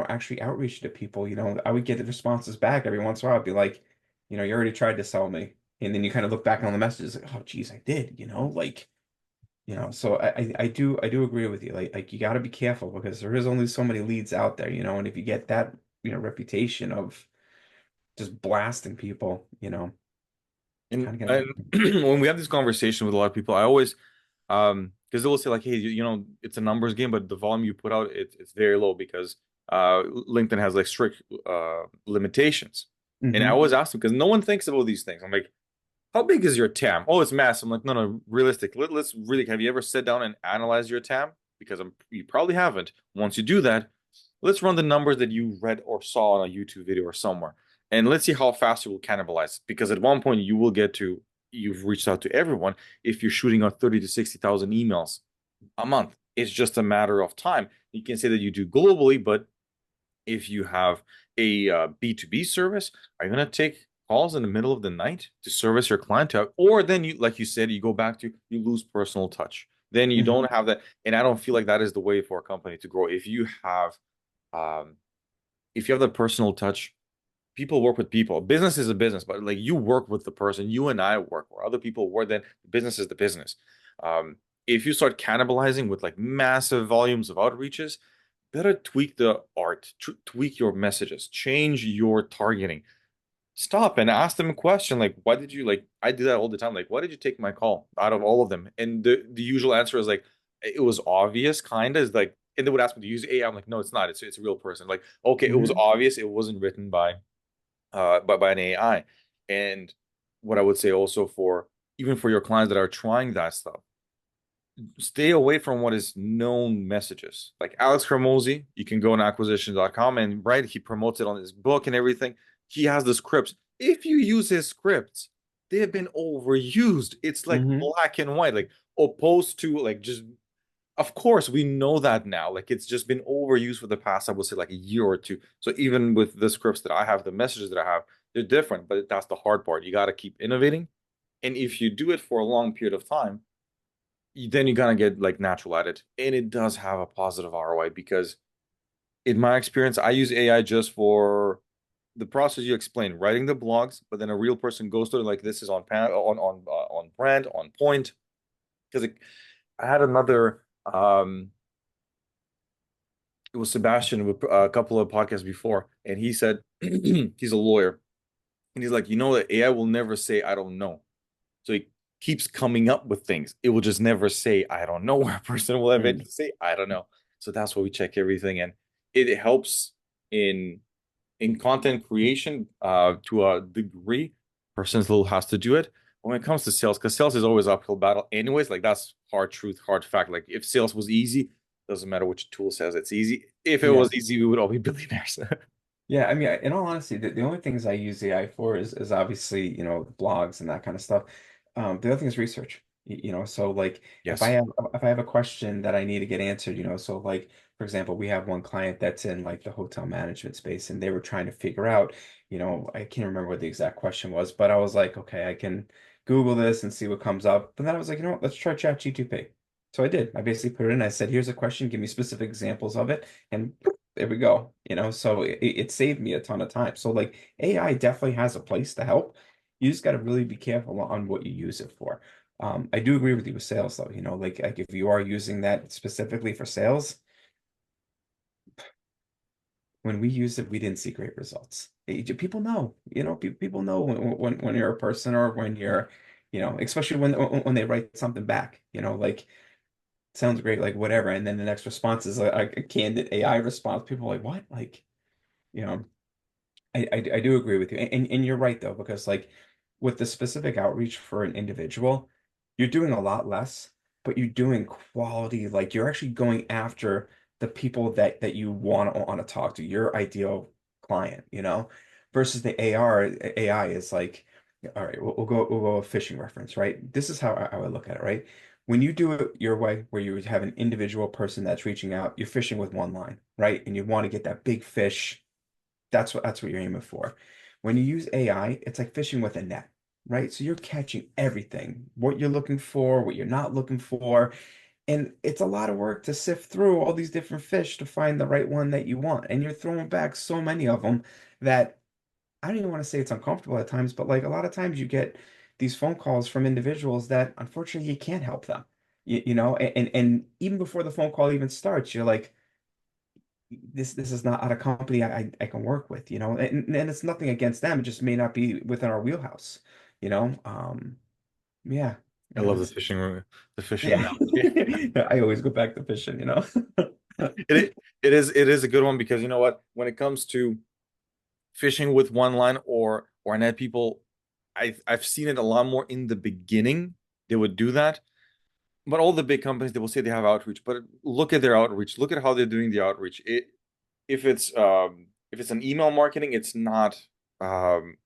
actually outreach to people, I would get the responses back every once in a while. I'd be like, you already tried to sell me. And then you kind of look back on the messages like, oh, geez, I did, like, so I do agree with you. Like you got to be careful because there is only so many leads out there, and if you get that, reputation of just blasting people, kind And, of gonna and happen. when we have this conversation with a lot of people, I always because they will say like, hey, it's a numbers game, but the volume you put out, it's very low because LinkedIn has like strict limitations. And I Hmm. always ask them because no one thinks about these things. I'm like, how big is your TAM? Oh, it's massive. I'm like, no, no, realistic. Let's really, have you ever sit down and analyze your TAM? Because you probably haven't. Once you do that, let's run the numbers that you read or saw on a YouTube video or somewhere. And let's see how fast you will cannibalize. Because at one point you will get to, you've reached out to everyone if you're shooting out 30 to 60,000 emails a month. It's just a matter of time. You can say that you do globally, but if you have a B2B service, are you going to take calls in the middle of the night to service your clientele? Or then you, like you said, you go back to, you lose personal touch. Then you Hmm. don't have that. And I don't feel like that is the way for a company to grow. Um, if you have the personal touch, people work with people. Business is a business, but like you work with the person, you and I work, or other people work, then the business is the business. Um, if you start cannibalizing with like massive volumes of outreaches, better tweak the art, tweak your messages, change your targeting. Stop and ask them a question like, why did you like? I do that all the time. Like, why did you take my call out of all of them? And the usual answer is like, it was obvious, kind of. Is like, and they would ask me to use AI. I'm like, no, it's not. It's a real person. Like, okay, it was Hmm. obvious. It wasn't written by an AI. And what I would say also for even for your clients that are trying that stuff, stay away from what is known messages. Like Alex Hormozy, you can go on acquisition.com and right, he promotes it on his book and everything. He has the scripts. If you use his scripts, they have been overused. It's like Hmm. black and white, like opposed to like just of course we know that now. Like it's just been overused for the past, I would say like a year or two. So even with the scripts that I have, the messages that I have, they're different, but that's the hard part. You got to keep innovating. And if you do it for a long period of time, then you kind of get like natural at it. And it does have a positive ROI because in my experience, I use AI just for the process you explained, writing the blogs, but then a real person goes to it like this is on brand, on point. Because I had another it was Sebastian with a couple of podcasts before, and he said he's a lawyer, and he's like, that AI will never say I don't know. So he keeps coming up with things. It will just never say I don't know, where a person will Mm. eventually say I don't know. So that's why we check everything, and it helps in content creation to a degree. Person still has to do it. But when it comes to sales, because sales is always uphill battle, anyways. Like that's hard truth, hard fact. Like if sales was easy, doesn't matter which tool says it's easy. If it Yeah. was easy, we would all be billionaires. Yeah, I mean, in all honesty, the only things I use AI for is obviously, blogs and that kind of stuff. The other thing is research. So like Yes. if I have a question that I need to get answered, so like for example, we have one client that's in like the hotel management space and they were trying to figure out, I can't remember what the exact question was, but I was like, okay, I can Google this and see what comes up. But then I was like, you know what, let's try ChatGPT. So I did. I basically put it in. I said, here's a question, give me specific examples of it. And there we go. So it saved me a ton of time. So like AI definitely has a place to help. You just got to really be careful on what you use it for. I do agree with you with sales though, like if you are using that specifically for sales, when we used it, we didn't see great results. People know, people know when you're a person or when you're, especially when they write something back, like sounds great, like whatever, and then the next response is a candid AI response. People are like, what? Like, you know. I do agree with you. And you're right though, because like with the specific outreach for an individual, you're doing a lot less, but you're doing quality, like you're actually going after the people that you want to talk to, your ideal client, versus the AI is like, all right, we'll go a fishing reference, right? This is how I would look at it, right? When you do it your way, where you have an individual person that's reaching out, you're fishing with one line, right? And you want to get that big fish. That's what you're aiming for. When you use AI, it's like fishing with a net, right? So you're catching everything, what you're looking for, what you're not looking for. And it's a lot of work to sift through all these different fish to find the right one that you want. And you're throwing back so many of them that I don't even want to say it's uncomfortable at times, but like a lot of times you get these phone calls from individuals that unfortunately you can't help them. And even before the phone call even starts, you're like, this is not a company I can work with, and it's nothing against them. It just may not be within our wheelhouse, you know. Yeah, I yeah, love that's the fishing yeah. analogy. I always go back to fishing. It is a good one because you know what? When it comes to fishing with one line or net, people, I've seen it a lot more in the beginning. They would do that, but all the big companies they will say they have outreach, but look at their outreach. Look at how they're doing the outreach. If it's an email marketing, um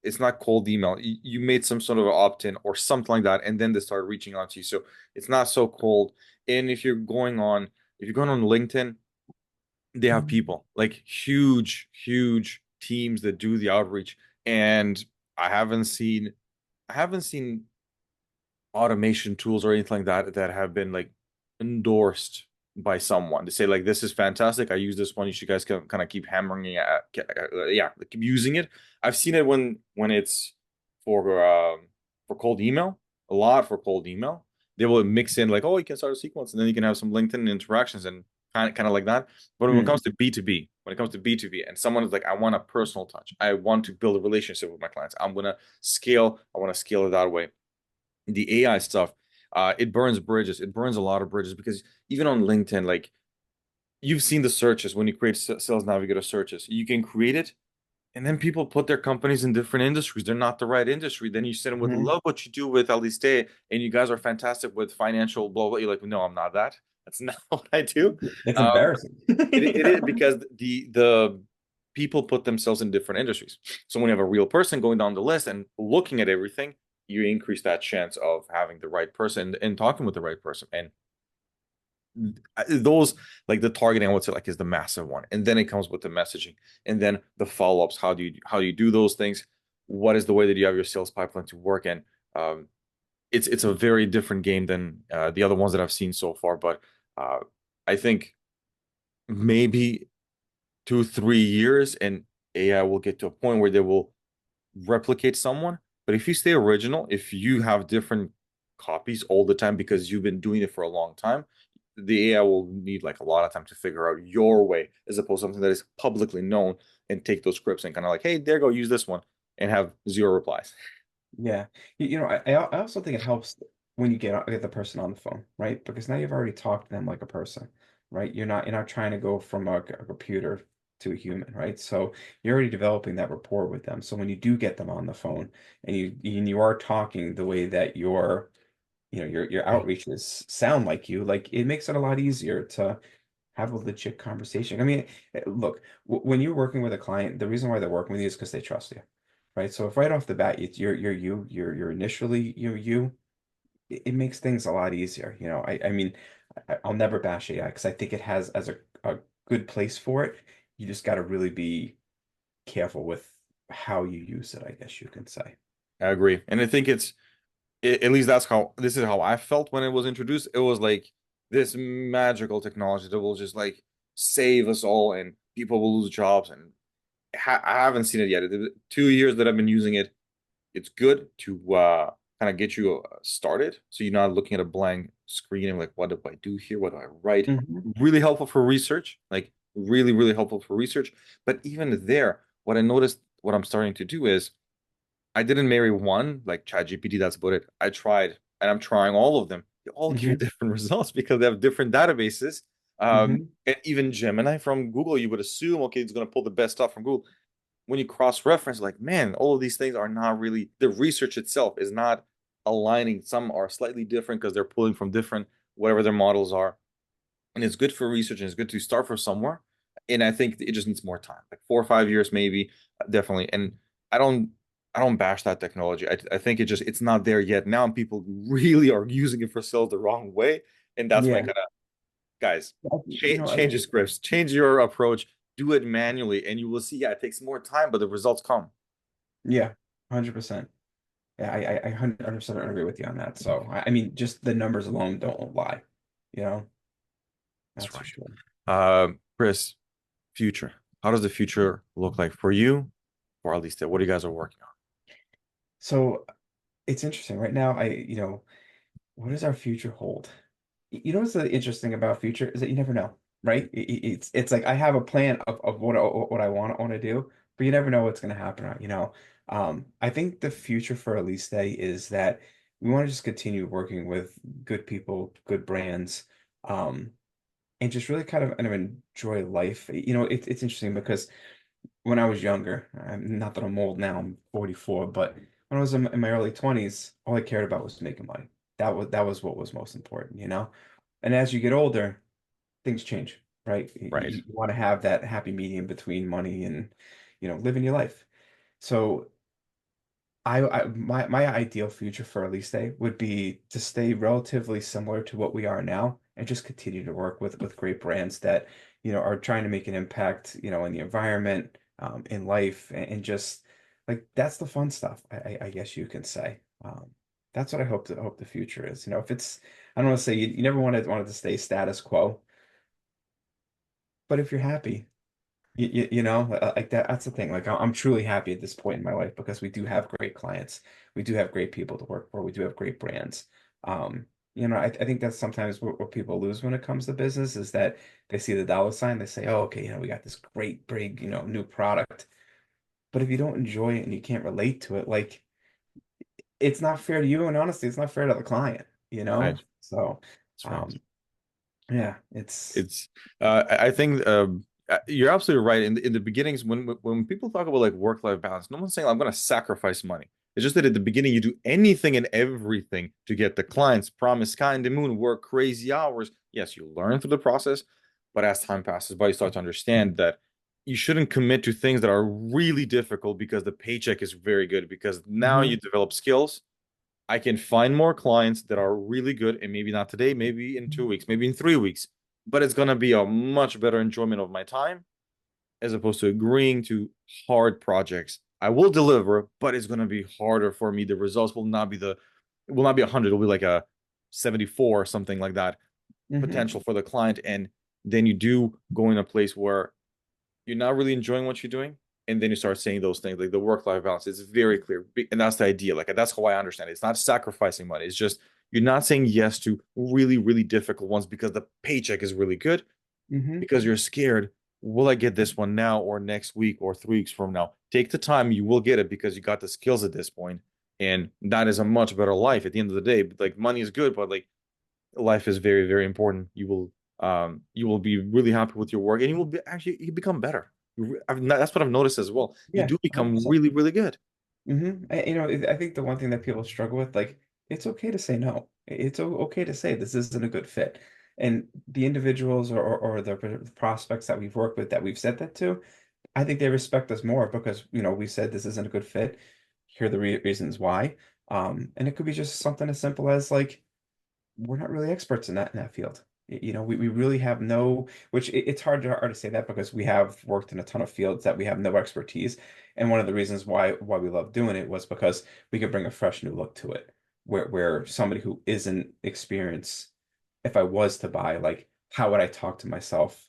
it's not cold email. You made some sort of opt-in or something like that, and then they start reaching out to you. So it's not so cold. And if you're going on LinkedIn, they have people like huge teams that do the outreach. And I haven't seen I haven't seen automation tools or anything like that that have been like endorsed by someone to say like this is fantastic. I use this one. You should guys can kind of keep hammering it yeah, keep using it. I've seen it when it's for cold email, a lot for cold email. They will mix in like, oh, you can start a sequence and then you can have some LinkedIn interactions and kind of like that. But when it Mm. comes to B2B, and someone is like, I want a personal touch. I want to build a relationship with my clients. I want to scale it that way. The AI stuff, it burns bridges. It burns a lot of bridges because even on LinkedIn, like you've seen the searches when you create sales navigator searches, you can create it and then people put their companies in different industries. They're not the right industry. Then you sit them with Mhm. love what you do with Aliste and you guys are fantastic with financial blah blah. You're like, no, I'm not that. That's not what I do. It's Um, embarrassing. it is because the people put themselves in different industries. So when you have a real person going down the list and looking at everything, you increase that chance of having the right person and talking with the right person. And those like the targeting, I would say like is the massive one. And then it comes with the messaging and then the follow-ups. How do you do those things? What is the way that you have your sales pipeline to work? And um, it's a very different game than the other ones that I've seen so far. But uh, I think maybe 2, 3 years and AI will get to a point where they will replicate someone. But if you stay original, if you have different copies all the time because you've been doing it for a long time, the AI will need like a lot of time to figure out your way as opposed to something that is publicly known and take those scripts and kind of like, hey, there go, use this one and have zero replies. Yeah. I also think it helps when you get the person on the phone, right? Because now you've already talked to them like a person, right? You're not trying to go from a computer to a human, right? So you're already developing that rapport with them. So when you do get them on the phone and you are talking the way that your outreaches sound like it makes it a lot easier to have a legit conversation. I mean, look, when you're working with a client, the reason why they're working with you is because they trust you, right? So if right off the bat you're initially you, it makes things a lot easier. I mean, I'll never bash AI because I think it has as a good place for it. You just got to really be careful with how you use it, I guess you can say. I agree. And I think at least this is how I felt when it was introduced. It was like this magical technology that will just like save us all and people will lose jobs. And I haven't seen it yet. 2 years that I've been using it, it's good to kind of get you started. So you're not looking at a blank screen and like, what do I do here? What do I write? Hmm. Really helpful for research, like really, really helpful for research. But even there, what I noticed, what I'm starting to do is I didn't marry one, like ChatGPT, that's about it. I tried, and I'm trying all of them. They all give you Hmm. different results because they have different databases. Hmm. And even Gemini from Google, you would assume, okay, it's going to pull the best stuff from Google. When you cross-reference, like, man, all of these things are not really, the research itself is not aligning. Some are slightly different because they're pulling from different, whatever their models are. And it's good for research and it's good to start from somewhere. And I think it just needs more time, like 4 or 5 years, maybe, definitely. And I don't, I don't bash that technology. I think it's not there yet. Now people really are using it for sales the wrong way, and that's when I Yeah. kind of guys You know, change your scripts, change your approach, do it manually, and you will see. Yeah, it takes more time, but the results come. yeah, 100%. Yeah, I 100% agree with you on that. So, I mean, just the numbers alone don't lie, you know, That's that's for right. sure. Chris, future. How does the future look like for you, or at least what you guys are working on? So it's interesting right now. What does our future hold? You know what's the interesting about future is that you never know, right? It's like I have a plan of what I want to do, but you never know what's going to happen. I think the future for Aliste is that we want to just continue working with good people, good brands, um, and just really kind of enjoy life. It's interesting because when I was younger, not that I'm old now, I'm 44, but when I was in my early 20s, all I cared about was making money. That was what was most important. And as you get older, things change, right? Right. You want to have that happy medium between money and, living your life. So my ideal future for Elise would be to stay relatively similar to what we are now and just continue to work with great brands that, are trying to make an impact, in the environment, in life, and just like that's the fun stuff, I guess you can say. That's what I hope the future is. If it's, I don't want to say you never wanted to stay status quo, but if you're happy, like that's the thing. Like I'm truly happy at this point in my life because we do have great clients. We do have great people to work for. We do have great brands. Um, I think that's sometimes what people lose when it comes to business is that they see the dollar sign, they say, oh, okay, we got this great big, new product. But if you don't enjoy it and you can't relate to it, like it's not fair to you, and honestly, it's not fair to the client. Right. So, That's right. um, yeah, it's It's I think you're absolutely right. In the beginnings, when people talk about like work-life balance, no one's saying I'm going to sacrifice money. It's just that at the beginning you do anything and everything to get the clients, promise sky and the moon, work crazy hours. Yes, you learn through the process, but as time passes by, you start to understand that you shouldn't commit to things that are really difficult because the paycheck is very good. Because now you Mhm. develop skills, I can find more clients that are really good, and maybe not today, maybe in 2 weeks, maybe in 3 weeks, but it's gonna be a much better enjoyment of my time as opposed to agreeing to hard projects. I will deliver, but it's gonna be harder for me. The results will not be the it will not be 100, it'll be like a 74 or something like that Hmm. potential for the client. And then you do go in a place where you're not really enjoying what you're doing. And then you start saying those things like the work-life balance is very clear. And that's the idea. Like that's how I understand it. It's not sacrificing money. It's just you're not saying yes to really, really difficult ones because the paycheck is really good, Hmm. because you're scared. Will I get this one now or next week or 3 weeks from now? Take the time. You will get it because you got the skills at this point. And that is a much better life at the end of the day. Like money is good, but like life is very, very important. You will be really happy with your work, and you will be actually you become better. That's what I've noticed as well. You Yeah, do become 100%. really, really good. I think the one thing that people struggle with, like, it's okay to say no. It's okay to say this isn't a good fit. And the individuals or the prospects that we've worked with that we've said that to, I think they respect us more because, we said this isn't a good fit. Here are the re reasons why. And it could be just something as simple as like, we're not really experts in that field. We really have no, which it's hard to say that because we have worked in a ton of fields that we have no expertise. And one of the reasons why we love doing it was because we could bring a fresh new look to it, where somebody who isn't experienced, if I was to buy, like, how would I talk to myself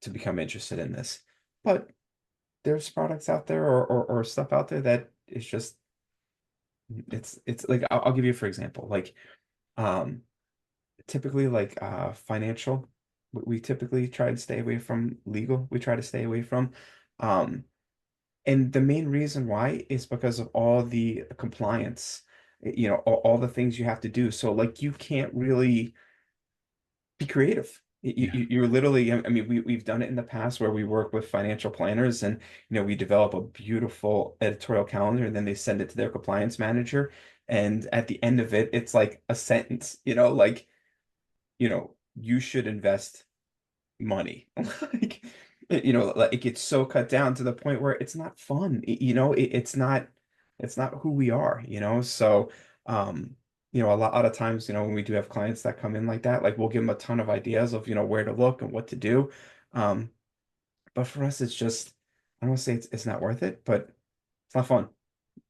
to become interested in this? But there's products out there or stuff out there that is just it's like I'll give you for example, like um typically like financial we typically try to stay away from legal we try to stay away from um and the main reason why is because of all the compliance, all the things you have to do, so like you can't really be creative. Yeah. You're literally, I mean, we've done it in the past where we work with financial planners and, we develop a beautiful editorial calendar and then they send it to their compliance manager. And at the end of it, it's like a sentence, like, you should invest money. Like, like it gets so cut down to the point where it's not fun. It's not who we are, So, a lot of times, when we do have clients that come in like that, like we'll give them a ton of ideas of, where to look and what to do. Um, but for us, it's just, I don't want to say it's not worth it, but it's not fun.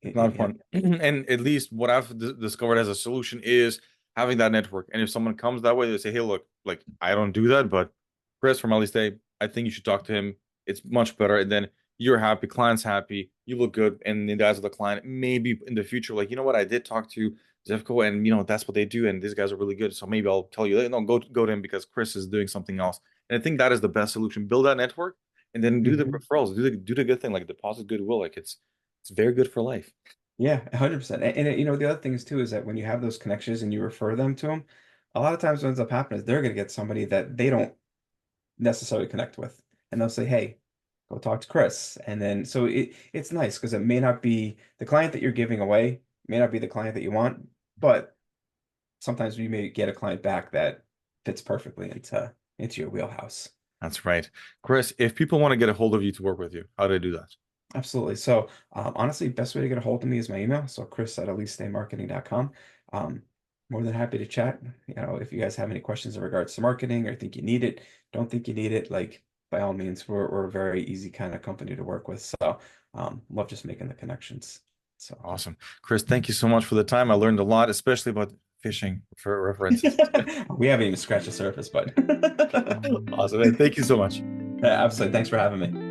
It's not You fun. And at least what I've discovered as a solution is having that network. And if someone comes that way, they say, "Hey, look, like I don't do that, but Chris from Aliste, I think you should talk to him. It's much better." And then you're happy, client's happy, you look good, and the guys of the client maybe in the future, like, you know what, I did talk to Zevco, and that's what they do, and these guys are really good. So maybe I'll tell you, no, go to him because Chris is doing something else. And I think that is the best solution. Build that network and then do the know? referrals, do the good thing, like deposit goodwill. Like it's very good for life. Yeah, 100%. And the other thing is too is that when you have those connections and you refer them to them, a lot of times what ends up happening is they're going to get somebody that they don't necessarily connect with, and they'll say, "Hey, go talk to Chris." And then so it's nice because it may not be the client that you're giving away, may not be the client that you want, but sometimes you may get a client back that fits perfectly into your wheelhouse. That's right. Chris, if people want to get a hold of you to work with you, how do they do that? Absolutely. So, honestly, best way to get a hold of me is my email. So, chris@alistemarketing.com. Um, More than happy to chat. If you guys have any questions in regards to marketing or think you need it, don't think you need it, like by all means, we're a very easy kind of company to work with. So, love just making the connections. So, Awesome. Chris, thank you so much for the time. I learned a lot, especially about fishing for references. we haven't even scratched the surface, but Awesome. Man. Thank you so much. absolutely. Thanks for having me.